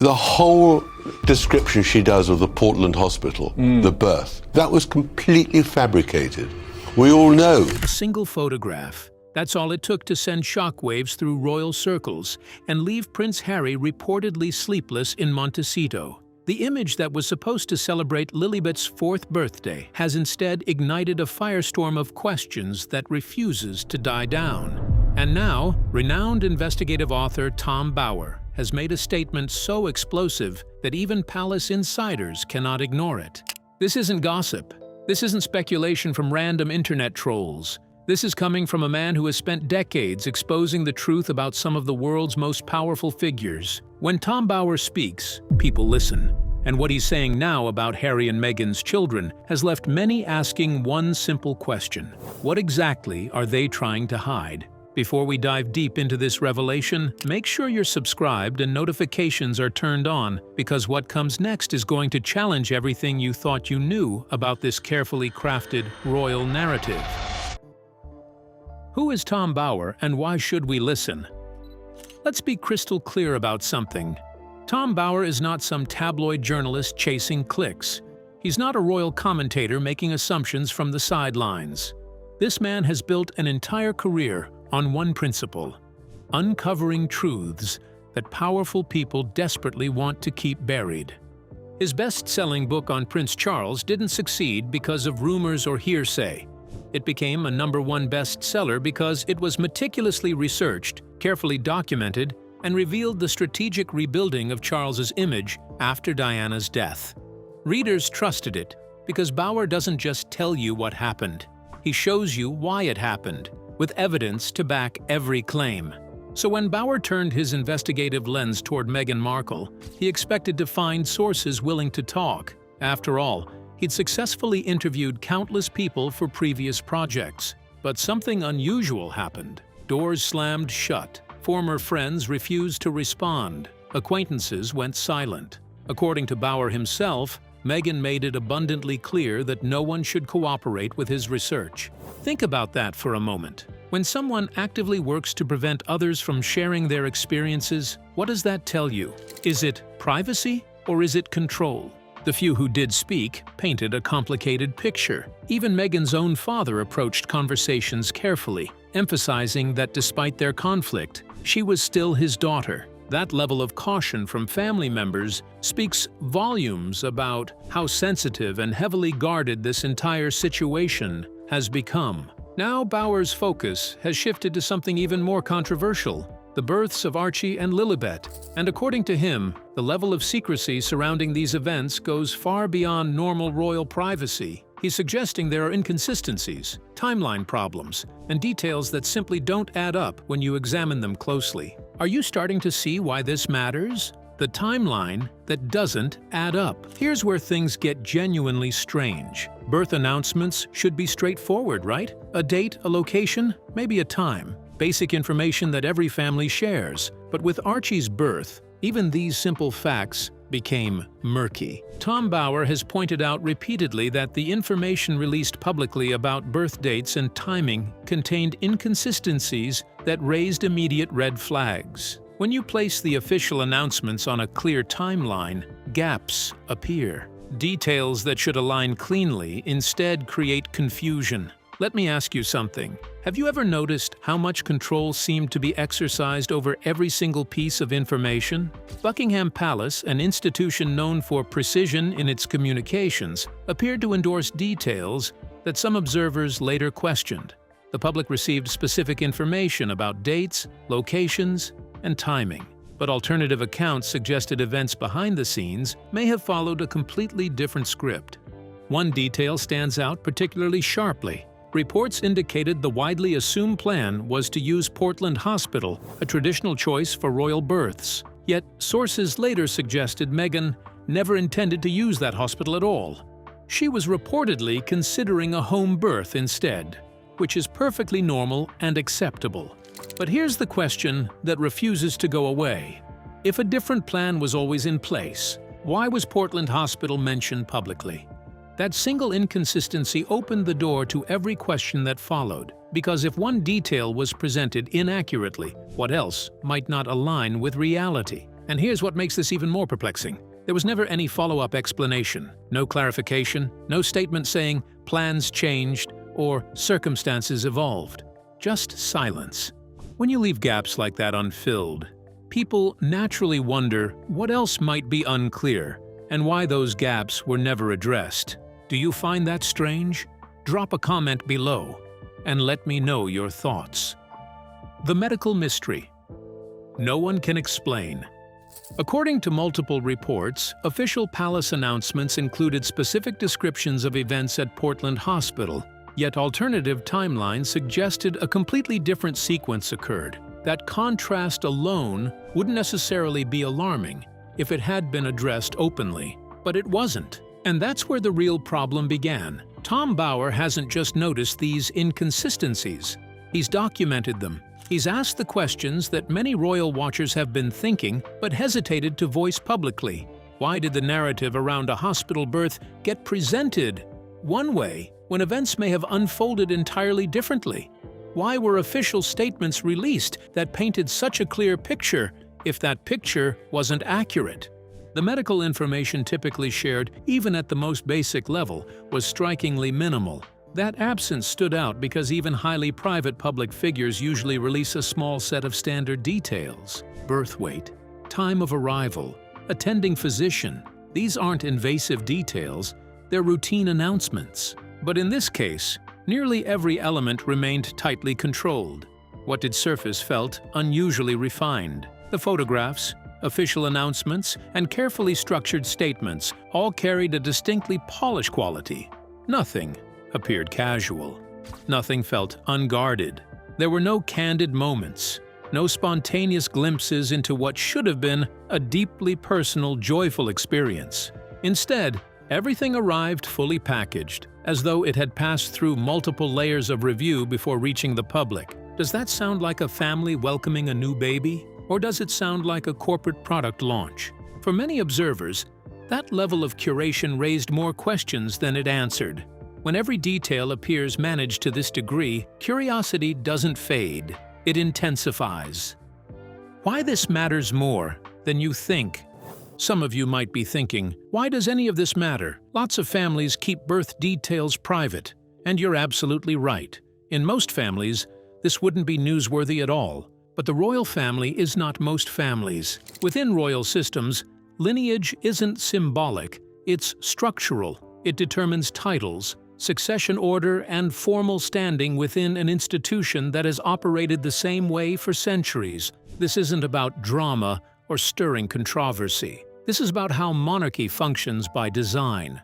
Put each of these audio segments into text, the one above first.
The whole description she does of the Portland hospital, the birth, that was completely fabricated. We all know. A single photograph. That's all it took to send shockwaves through royal circles and leave Prince Harry reportedly sleepless in Montecito. The image that was supposed to celebrate Lilibet's 4th birthday has instead ignited a firestorm of questions that refuses to die down. And now, renowned investigative author Tom Bower has made a statement so explosive that even palace insiders cannot ignore it. This isn't gossip. This isn't speculation from random internet trolls. This is coming from a man who has spent decades exposing the truth about some of the world's most powerful figures. When Tom Bower speaks, people listen. And what he's saying now about Harry and Meghan's children has left many asking one simple question. What exactly are they trying to hide? Before we dive deep into this revelation, make sure you're subscribed and notifications are turned on, because what comes next is going to challenge everything you thought you knew about this carefully crafted royal narrative. Who is Tom Bower and why should we listen? Let's be crystal clear about something. Tom Bower is not some tabloid journalist chasing clicks. He's not a royal commentator making assumptions from the sidelines. This man has built an entire career on one principle: uncovering truths that powerful people desperately want to keep buried. His best-selling book on Prince Charles didn't succeed because of rumors or hearsay. It became a #1 bestseller because it was meticulously researched, carefully documented, and revealed the strategic rebuilding of Charles's image after Diana's death. Readers trusted it because Bower doesn't just tell you what happened. He shows you why it happened, with evidence to back every claim. So when Bower turned his investigative lens toward Meghan Markle, he expected to find sources willing to talk. After all, he'd successfully interviewed countless people for previous projects. But something unusual happened. Doors slammed shut. Former friends refused to respond. Acquaintances went silent. According to Bower himself, Meghan made it abundantly clear that no one should cooperate with his research. Think about that for a moment. When someone actively works to prevent others from sharing their experiences, what does that tell you? Is it privacy or is it control? The few who did speak painted a complicated picture. Even Meghan's own father approached conversations carefully, emphasizing that despite their conflict, she was still his daughter. That level of caution from family members speaks volumes about how sensitive and heavily guarded this entire situation has become. Now Bower's focus has shifted to something even more controversial: the births of Archie and Lilibet. And according to him, the level of secrecy surrounding these events goes far beyond normal royal privacy. He's suggesting there are inconsistencies, timeline problems, and details that simply don't add up when you examine them closely. Are you starting to see why this matters? The timeline that doesn't add up. Here's where things get genuinely strange. Birth announcements should be straightforward, right? A date, a location, maybe a time. Basic information that every family shares. But with Archie's birth, even these simple facts became murky. Tom Bower has pointed out repeatedly that the information released publicly about birth dates and timing contained inconsistencies that raised immediate red flags. When you place the official announcements on a clear timeline, gaps appear. Details that should align cleanly instead create confusion. Let me ask you something. Have you ever noticed how much control seemed to be exercised over every single piece of information? Buckingham Palace, an institution known for precision in its communications, appeared to endorse details that some observers later questioned. The public received specific information about dates, locations, and timing. But alternative accounts suggested events behind the scenes may have followed a completely different script. One detail stands out particularly sharply. Reports indicated the widely assumed plan was to use Portland Hospital, a traditional choice for royal births. Yet, sources later suggested Meghan never intended to use that hospital at all. She was reportedly considering a home birth instead, which is perfectly normal and acceptable. But here's the question that refuses to go away. If a different plan was always in place, why was Portland Hospital mentioned publicly? That single inconsistency opened the door to every question that followed, because if one detail was presented inaccurately, what else might not align with reality? And here's what makes this even more perplexing. There was never any follow-up explanation, no clarification, no statement saying plans changed or circumstances evolved. Just silence. When you leave gaps like that unfilled, people naturally wonder what else might be unclear and why those gaps were never addressed. Do you find that strange? Drop a comment below and let me know your thoughts. The medical mystery. No one can explain. According to multiple reports, official palace announcements included specific descriptions of events at Portland Hospital, yet alternative timelines suggested a completely different sequence occurred. That contrast alone wouldn't necessarily be alarming if it had been addressed openly, but it wasn't. And that's where the real problem began. Tom Bauer hasn't just noticed these inconsistencies. He's documented them. He's asked the questions that many royal watchers have been thinking but hesitated to voice publicly. Why did the narrative around a hospital birth get presented one way when events may have unfolded entirely differently? Why were official statements released that painted such a clear picture if that picture wasn't accurate? The medical information typically shared, even at the most basic level, was strikingly minimal. That absence stood out because even highly private public figures usually release a small set of standard details. Birth weight, time of arrival, attending physician. These aren't invasive details, they're routine announcements. But in this case, nearly every element remained tightly controlled. What did surface felt unusually refined. The photographs, official announcements, and carefully structured statements all carried a distinctly polished quality. Nothing appeared casual. Nothing felt unguarded. There were no candid moments, no spontaneous glimpses into what should have been a deeply personal, joyful experience. Instead, everything arrived fully packaged, as though it had passed through multiple layers of review before reaching the public. Does that sound like a family welcoming a new baby? Or does it sound like a corporate product launch? For many observers, that level of curation raised more questions than it answered. When every detail appears managed to this degree, curiosity doesn't fade, it intensifies. Why this matters more than you think? Some of you might be thinking, why does any of this matter? Lots of families keep birth details private. And you're absolutely right. In most families, this wouldn't be newsworthy at all. But the royal family is not most families. Within royal systems, lineage isn't symbolic, it's structural. It determines titles, succession order, and formal standing within an institution that has operated the same way for centuries. This isn't about drama or stirring controversy. This is about how monarchy functions by design.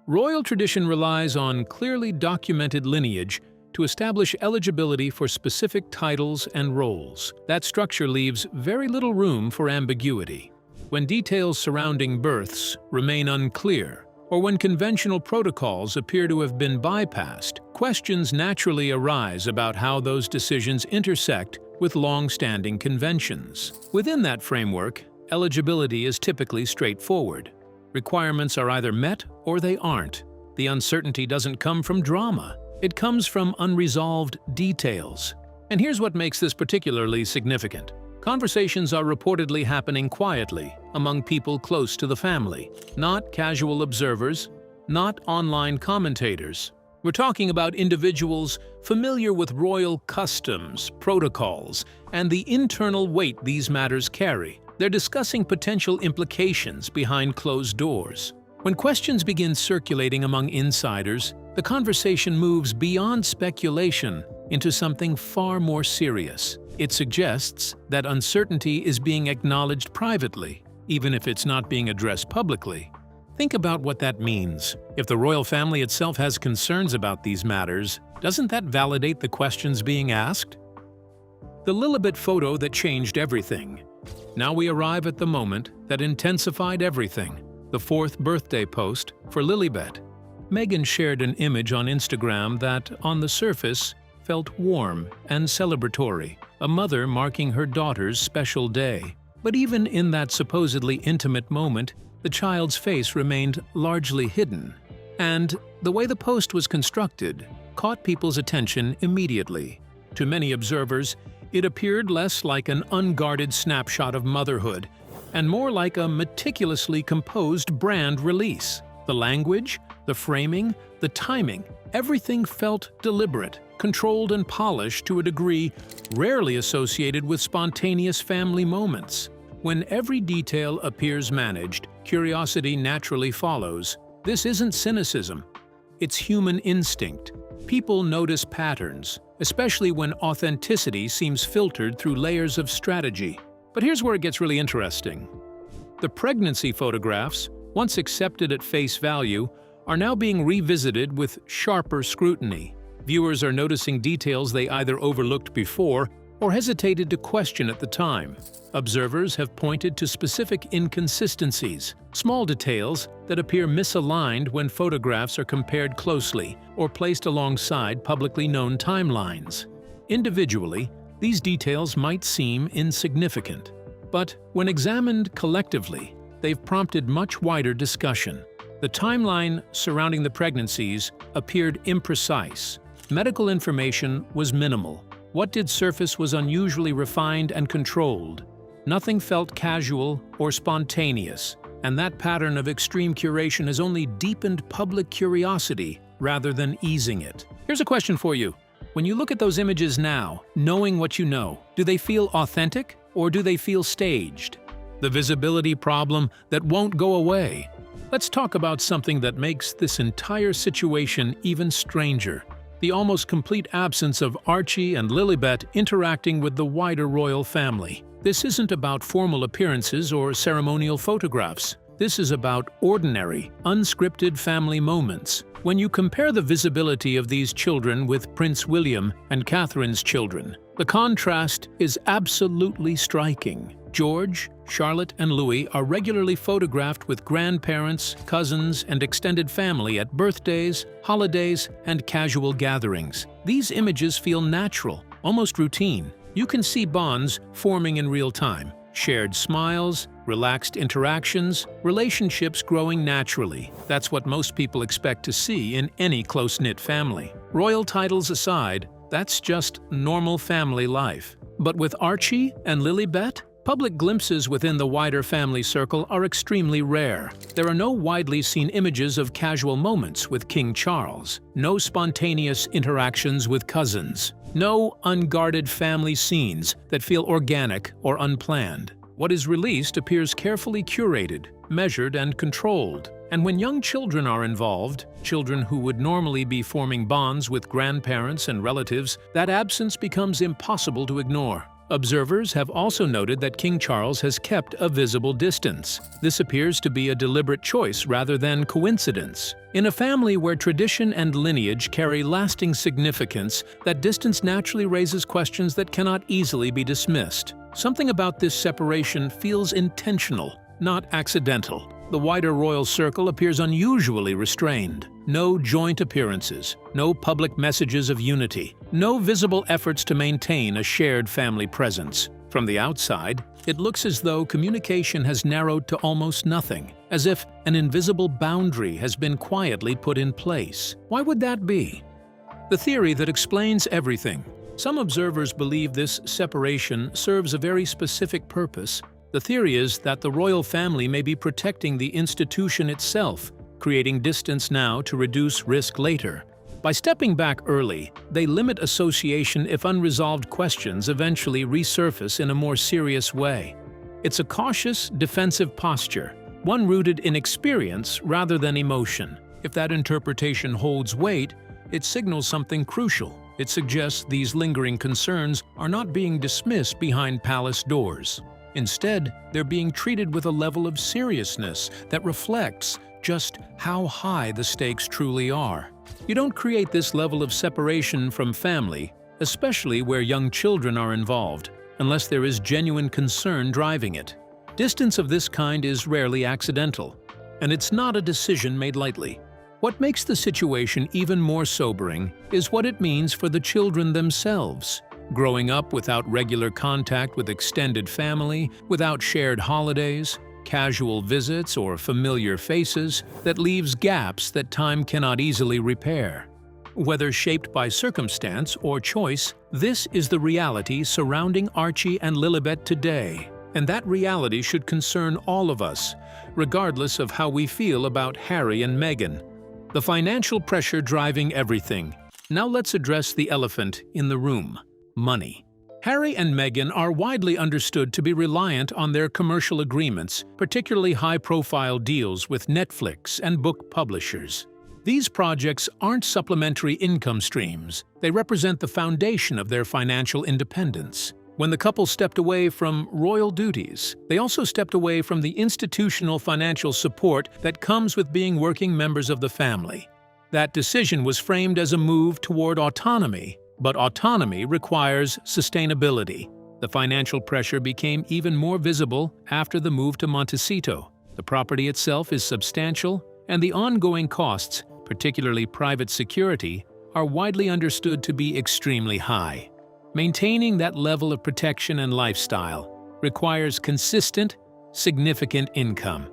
Royal tradition relies on clearly documented lineage to establish eligibility for specific titles and roles. That structure leaves very little room for ambiguity. When details surrounding births remain unclear, or when conventional protocols appear to have been bypassed, questions naturally arise about how those decisions intersect with long-standing conventions. Within that framework, eligibility is typically straightforward. Requirements are either met or they aren't. The uncertainty doesn't come from drama. It comes from unresolved details. And here's what makes this particularly significant. Conversations are reportedly happening quietly among people close to the family, not casual observers, not online commentators. We're talking about individuals familiar with royal customs, protocols, and the internal weight these matters carry. They're discussing potential implications behind closed doors. When questions begin circulating among insiders, the conversation moves beyond speculation into something far more serious. It suggests that uncertainty is being acknowledged privately, even if it's not being addressed publicly. Think about what that means. If the royal family itself has concerns about these matters, doesn't that validate the questions being asked? The Lilibet photo that changed everything. Now we arrive at the moment that intensified everything. The 4th birthday post for Lilibet. Meghan shared an image on Instagram that, on the surface, felt warm and celebratory, a mother marking her daughter's special day. But even in that supposedly intimate moment, the child's face remained largely hidden. And the way the post was constructed caught people's attention immediately. To many observers, it appeared less like an unguarded snapshot of motherhood and more like a meticulously composed brand release. The language, the framing, the timing, everything felt deliberate, controlled and polished to a degree rarely associated with spontaneous family moments. When every detail appears managed, curiosity naturally follows. This isn't cynicism. It's human instinct. People notice patterns, especially when authenticity seems filtered through layers of strategy. But here's where it gets really interesting. The pregnancy photographs, once accepted at face value, are now being revisited with sharper scrutiny. Viewers are noticing details they either overlooked before or hesitated to question at the time. Observers have pointed to specific inconsistencies, small details that appear misaligned when photographs are compared closely or placed alongside publicly known timelines. Individually, these details might seem insignificant, but when examined collectively, they've prompted much wider discussion. The timeline surrounding the pregnancies appeared imprecise. Medical information was minimal. What did surface was unusually refined and controlled. Nothing felt casual or spontaneous, and that pattern of extreme curation has only deepened public curiosity rather than easing it. Here's a question for you. When you look at those images now, knowing what you know, do they feel authentic or do they feel staged? The visibility problem that won't go away. Let's talk about something that makes this entire situation even stranger. The almost complete absence of Archie and Lilibet interacting with the wider royal family. This isn't about formal appearances or ceremonial photographs. This is about ordinary, unscripted family moments. When you compare the visibility of these children with Prince William and Catherine's children, the contrast is absolutely striking. George, Charlotte, and Louis are regularly photographed with grandparents, cousins, and extended family at birthdays, holidays, and casual gatherings. These images feel natural, almost routine. You can see bonds forming in real time, shared smiles, relaxed interactions, relationships growing naturally. That's what most people expect to see in any close-knit family. Royal titles aside, that's just normal family life. But with Archie and Lilibet, public glimpses within the wider family circle are extremely rare. There are no widely seen images of casual moments with King Charles, no spontaneous interactions with cousins, no unguarded family scenes that feel organic or unplanned. What is released appears carefully curated, measured, and controlled. And when young children are involved, children who would normally be forming bonds with grandparents and relatives, that absence becomes impossible to ignore. Observers have also noted that King Charles has kept a visible distance. This appears to be a deliberate choice rather than coincidence. In a family where tradition and lineage carry lasting significance, that distance naturally raises questions that cannot easily be dismissed. Something about this separation feels intentional, not accidental. The wider royal circle appears unusually restrained. No joint appearances, no public messages of unity, no visible efforts to maintain a shared family presence. From the outside, it looks as though communication has narrowed to almost nothing, as if an invisible boundary has been quietly put in place. Why would that be? The theory that explains everything. Some observers believe this separation serves a very specific purpose. The theory is that the royal family may be protecting the institution itself, creating distance now to reduce risk later. By stepping back early, they limit association if unresolved questions eventually resurface in a more serious way. It's a cautious, defensive posture, one rooted in experience rather than emotion. If that interpretation holds weight, it signals something crucial. It suggests these lingering concerns are not being dismissed behind palace doors. Instead, they're being treated with a level of seriousness that reflects just how high the stakes truly are. You don't create this level of separation from family, especially where young children are involved, unless there is genuine concern driving it. Distance of this kind is rarely accidental, and it's not a decision made lightly. What makes the situation even more sobering is what it means for the children themselves. Growing up without regular contact with extended family, without shared holidays, casual visits, or familiar faces, that leaves gaps that time cannot easily repair. Whether shaped by circumstance or choice, this is the reality surrounding Archie and Lilibet today. And that reality should concern all of us, regardless of how we feel about Harry and Meghan. The financial pressure driving everything. Now let's address the elephant in the room: money. Harry and Meghan are widely understood to be reliant on their commercial agreements, particularly high-profile deals with Netflix and book publishers. These projects aren't supplementary income streams. They represent the foundation of their financial independence. When the couple stepped away from royal duties, they also stepped away from the institutional financial support that comes with being working members of the family. That decision was framed as a move toward autonomy, but autonomy requires sustainability. The financial pressure became even more visible after the move to Montecito. The property itself is substantial, and the ongoing costs, particularly private security, are widely understood to be extremely high. Maintaining that level of protection and lifestyle requires consistent, significant income.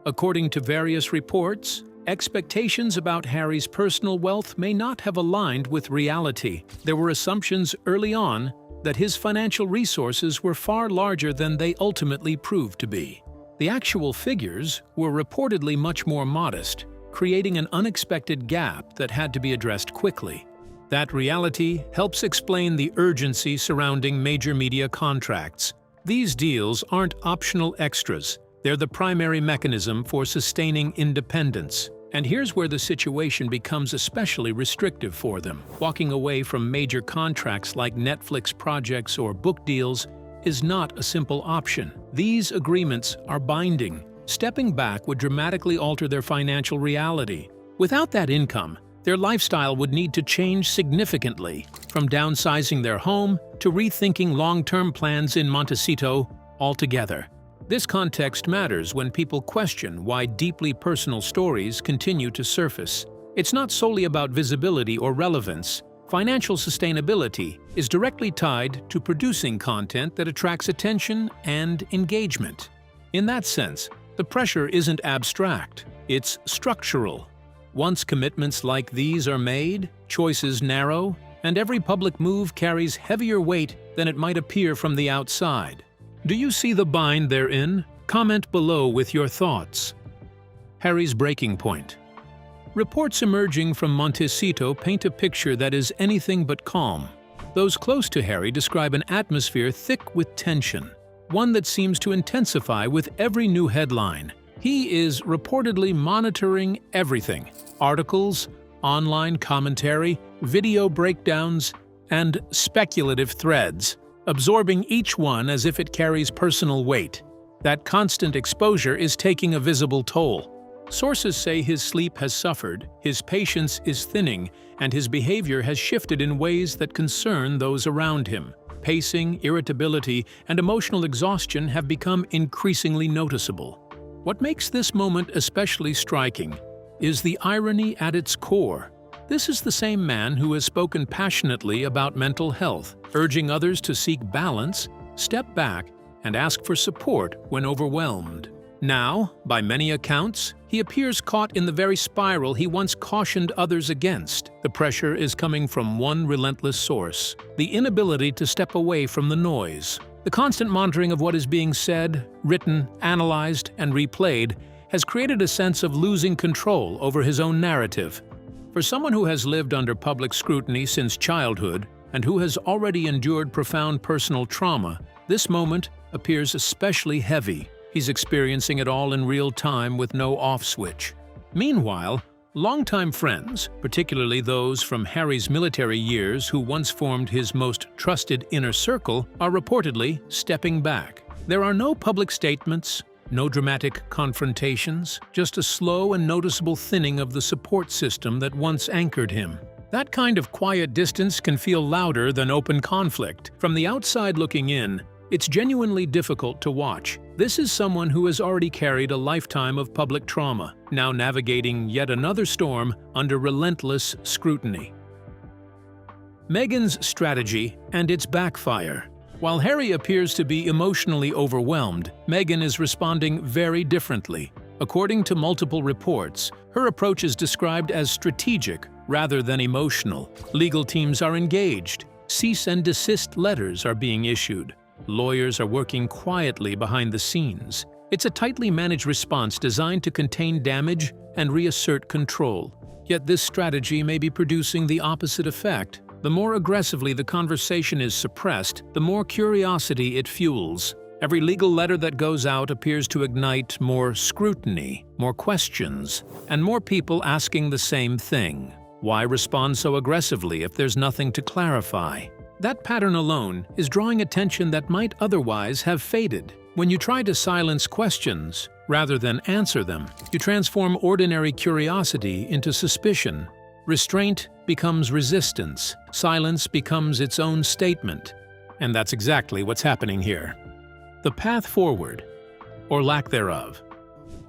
According to various reports, expectations about Harry's personal wealth may not have aligned with reality. There were assumptions early on that his financial resources were far larger than they ultimately proved to be. The actual figures were reportedly much more modest, creating an unexpected gap that had to be addressed quickly. That reality helps explain the urgency surrounding major media contracts. These deals aren't optional extras. They're the primary mechanism for sustaining independence. And here's where the situation becomes especially restrictive for them. Walking away from major contracts like Netflix projects or book deals is not a simple option. These agreements are binding. Stepping back would dramatically alter their financial reality. Without that income, their lifestyle would need to change significantly, from downsizing their home to rethinking long-term plans in Montecito altogether. This context matters when people question why deeply personal stories continue to surface. It's not solely about visibility or relevance. Financial sustainability is directly tied to producing content that attracts attention and engagement. In that sense, the pressure isn't abstract, it's structural. Once commitments like these are made, choices narrow, and every public move carries heavier weight than it might appear from the outside. Do you see the bind they're in? Comment below with your thoughts. Harry's breaking point. Reports emerging from Montecito paint a picture that is anything but calm. Those close to Harry describe an atmosphere thick with tension, one that seems to intensify with every new headline. He is reportedly monitoring everything: articles, online commentary, video breakdowns, and speculative threads, absorbing each one as if it carries personal weight. That constant exposure is taking a visible toll. Sources say his sleep has suffered, his patience is thinning, and his behavior has shifted in ways that concern those around him. Pacing, irritability, and emotional exhaustion have become increasingly noticeable. What makes this moment especially striking is the irony at its core. This is the same man who has spoken passionately about mental health, urging others to seek balance, step back, and ask for support when overwhelmed. Now, by many accounts, he appears caught in the very spiral he once cautioned others against. The pressure is coming from one relentless source: the inability to step away from the noise. The constant monitoring of what is being said, written, analyzed, and replayed has created a sense of losing control over his own narrative. For someone who has lived under public scrutiny since childhood and who has already endured profound personal trauma, this moment appears especially heavy. He's experiencing it all in real time with no off switch. Meanwhile, longtime friends, particularly those from Harry's military years who once formed his most trusted inner circle, are reportedly stepping back. There are no public statements, no dramatic confrontations, just a slow and noticeable thinning of the support system that once anchored him. That kind of quiet distance can feel louder than open conflict. From the outside looking in, it's genuinely difficult to watch. This is someone who has already carried a lifetime of public trauma, now navigating yet another storm under relentless scrutiny. Meghan's strategy and its backfire. While Harry appears to be emotionally overwhelmed, Meghan is responding very differently. According to multiple reports, her approach is described as strategic rather than emotional. Legal teams are engaged. Cease and desist letters are being issued. Lawyers are working quietly behind the scenes. It's a tightly managed response designed to contain damage and reassert control. Yet this strategy may be producing the opposite effect. The more aggressively the conversation is suppressed, the more curiosity it fuels. Every legal letter that goes out appears to ignite more scrutiny, more questions, and more people asking the same thing. Why respond so aggressively if there's nothing to clarify? That pattern alone is drawing attention that might otherwise have faded. When you try to silence questions, rather than answer them, you transform ordinary curiosity into suspicion. Restraint becomes resistance. Silence becomes its own statement. And that's exactly what's happening here. The path forward, or lack thereof.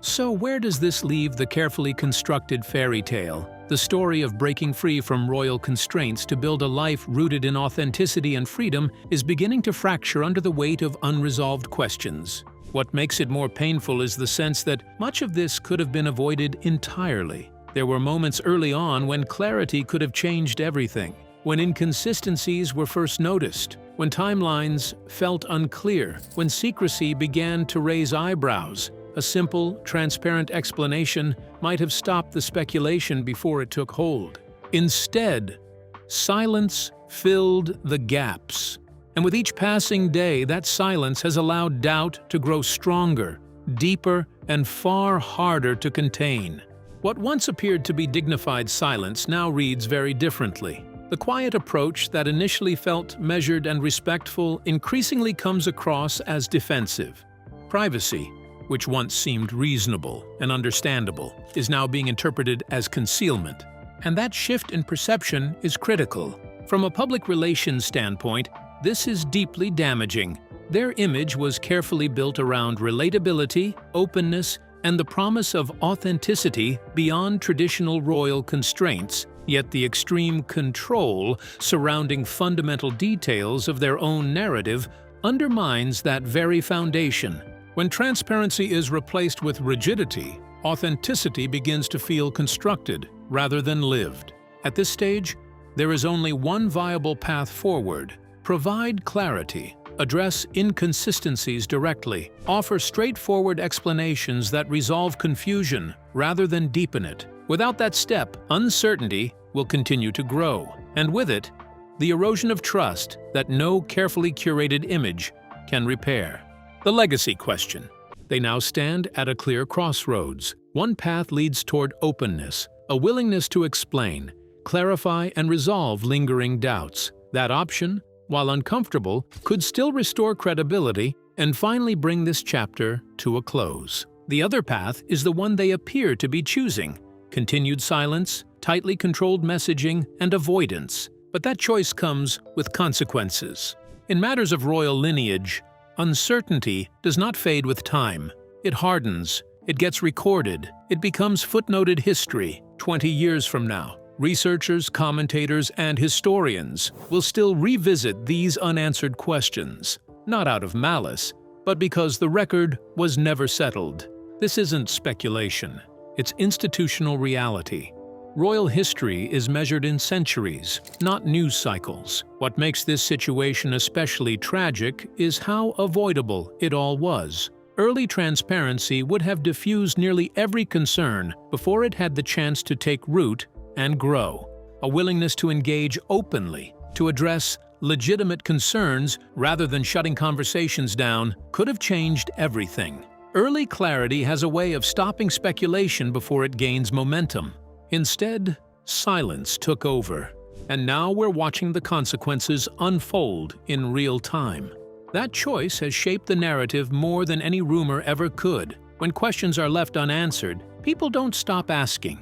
So where does this leave the carefully constructed fairy tale? The story of breaking free from royal constraints to build a life rooted in authenticity and freedom is beginning to fracture under the weight of unresolved questions. What makes it more painful is the sense that much of this could have been avoided entirely. There were moments early on when clarity could have changed everything, when inconsistencies were first noticed, when timelines felt unclear, when secrecy began to raise eyebrows. A simple, transparent explanation might have stopped the speculation before it took hold. Instead, silence filled the gaps. And with each passing day, that silence has allowed doubt to grow stronger, deeper, and far harder to contain. What once appeared to be dignified silence now reads very differently. The quiet approach that initially felt measured and respectful increasingly comes across as defensive. Privacy, which once seemed reasonable and understandable, is now being interpreted as concealment. And that shift in perception is critical. From a public relations standpoint, this is deeply damaging. Their image was carefully built around relatability, openness, and the promise of authenticity beyond traditional royal constraints, yet the extreme control surrounding fundamental details of their own narrative undermines that very foundation. When transparency is replaced with rigidity, authenticity begins to feel constructed rather than lived. At this stage, there is only one viable path forward. Provide clarity, address inconsistencies directly, offer straightforward explanations that resolve confusion rather than deepen it. Without that step, uncertainty will continue to grow, and with it, the erosion of trust that no carefully curated image can repair. The legacy question. They now stand at a clear crossroads. One path leads toward openness, a willingness to explain, clarify, and resolve lingering doubts. That option, while uncomfortable, could still restore credibility and finally bring this chapter to a close. The other path is the one they appear to be choosing: continued silence, tightly controlled messaging, and avoidance. But that choice comes with consequences. In matters of royal lineage, uncertainty does not fade with time. It hardens, it gets recorded, it becomes footnoted history. 20 years from now, researchers, commentators, and historians will still revisit these unanswered questions, not out of malice, but because the record was never settled. This isn't speculation, it's institutional reality. Royal history is measured in centuries, not news cycles. What makes this situation especially tragic is how avoidable it all was. Early transparency would have diffused nearly every concern before it had the chance to take root and grow. A willingness to engage openly, to address legitimate concerns rather than shutting conversations down, could have changed everything. Early clarity has a way of stopping speculation before it gains momentum. Instead, silence took over, and now we're watching the consequences unfold in real time. That choice has shaped the narrative more than any rumor ever could. When questions are left unanswered, people don't stop asking.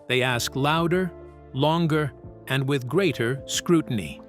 They ask louder, longer, and with greater scrutiny.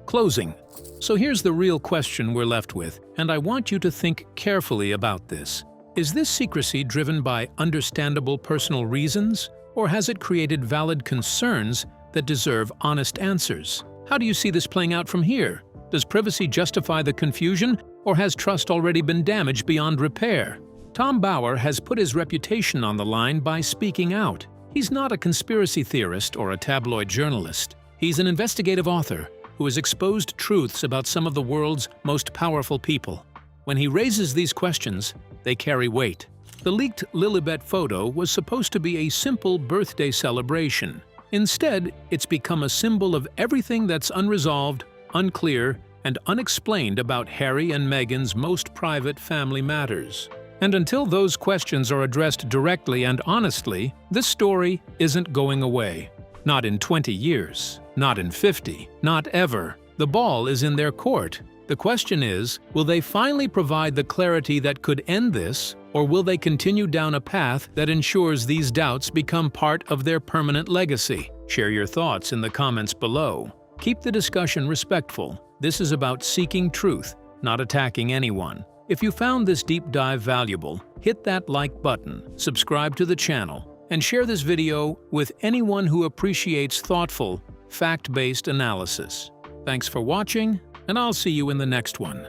Closing. So here's the real question we're left with, and I want you to think carefully about this. Is this secrecy driven by understandable personal reasons, or has it created valid concerns that deserve honest answers? How do you see this playing out from here? Does privacy justify the confusion, or has trust already been damaged beyond repair? Tom Bauer has put his reputation on the line by speaking out. He's not a conspiracy theorist or a tabloid journalist. He's an investigative author, who has exposed truths about some of the world's most powerful people. When he raises these questions, they carry weight. The leaked Lilibet photo was supposed to be a simple birthday celebration. Instead, it's become a symbol of everything that's unresolved, unclear, and unexplained about Harry and Meghan's most private family matters. And until those questions are addressed directly and honestly, this story isn't going away. Not in 20 years, not in 50, not ever. The ball is in their court. The question is, will they finally provide the clarity that could end this, or will they continue down a path that ensures these doubts become part of their permanent legacy? Share your thoughts in the comments below. Keep the discussion respectful. This is about seeking truth, not attacking anyone. If you found this deep dive valuable, hit that like button, subscribe to the channel, and share this video with anyone who appreciates thoughtful, fact-based analysis. Thanks for watching, and I'll see you in the next one.